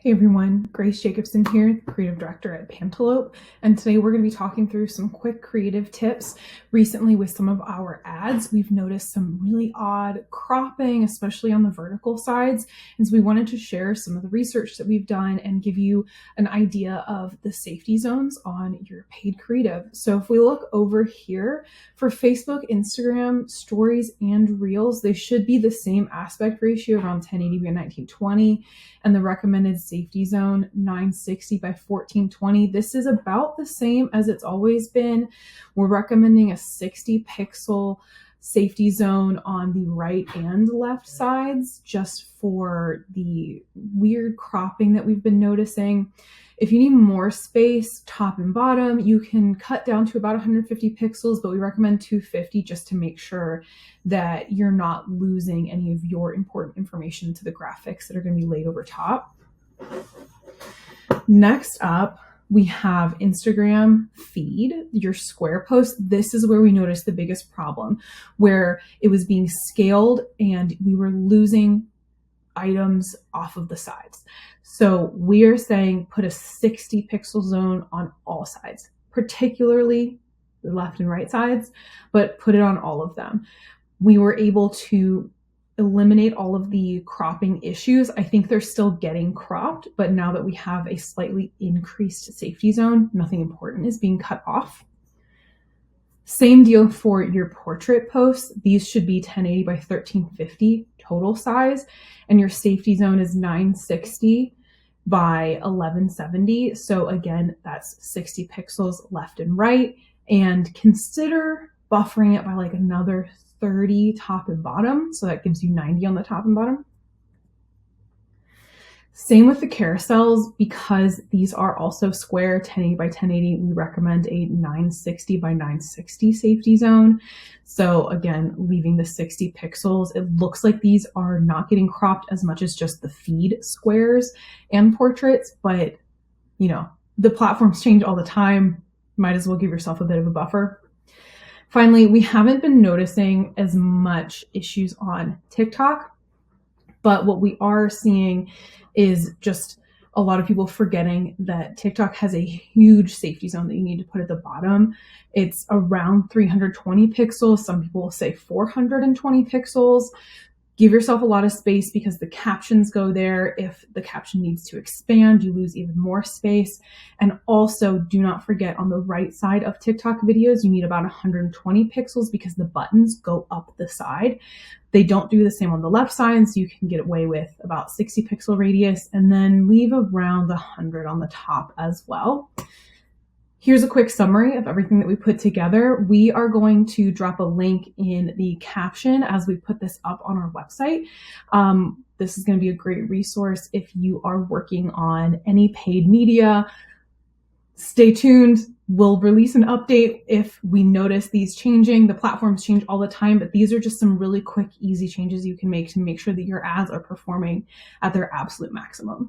Hey everyone, Grace Jacobson here, Creative Director at Pantelope, and today we're going to be talking through some quick creative tips. Recently with some of our ads, we've noticed some really odd cropping, especially on the vertical sides, and so we wanted to share some of the research that we've done and give you an idea of the safety zones on your paid creative. So if we look over here, for Facebook, Instagram, Stories, and Reels, they should be the same aspect ratio, around 1080 by 1920, and the recommended safety zone 960 by 1420. This is about the same as it's always been. We're recommending a 60 pixel safety zone on the right and left sides, just for the weird cropping that we've been noticing. If you need more space, top and bottom, you can cut down to about 150 pixels, but we recommend 250 just to make sure that you're not losing any of your important information to the graphics that are going to be laid over top. Next up, we have Instagram feed, your square post. This is where we noticed the biggest problem, where it was being scaled and we were losing items off of the sides. So we are saying put a 60 pixel zone on all sides, particularly the left and right sides, but put it on all of them. We were able to eliminate all of the cropping issues. I think they're still getting cropped, but now that we have a slightly increased safety zone, nothing important is being cut off. Same deal for your portrait posts. These should be 1080 by 1350 total size, and your safety zone is 960 by 1170. So again, that's 60 pixels left and right, and consider buffering it by like another 30 top and bottom. So that gives you 90 on the top and bottom. Same with the carousels, because these are also square 1080 by 1080, we recommend a 960 by 960 safety zone. So again, leaving the 60 pixels, it looks like these are not getting cropped as much as just the feed squares and portraits, but you know, the platforms change all the time. Might as well give yourself a bit of a buffer. Finally, we haven't been noticing as much issues on TikTok, but what we are seeing is just a lot of people forgetting that TikTok has a huge safety zone that you need to put at the bottom. It's around 320 pixels. Some people will say 420 pixels. Give yourself a lot of space because the captions go there. If the caption needs to expand, you lose even more space. And also, do not forget, on the right side of TikTok videos, you need about 120 pixels because the buttons go up the side. They don't do the same on the left side, so you can get away with about 60 pixel radius, and then leave around 100 on the top as well. Here's a quick summary of everything that we put together. We are going to drop a link in the caption as we put this up on our website. This is going to be a great resource if you are working on any paid media. Stay tuned. We'll release an update if we notice these changing. The platforms change all the time, but these are just some really quick, easy changes you can make to make sure that your ads are performing at their absolute maximum.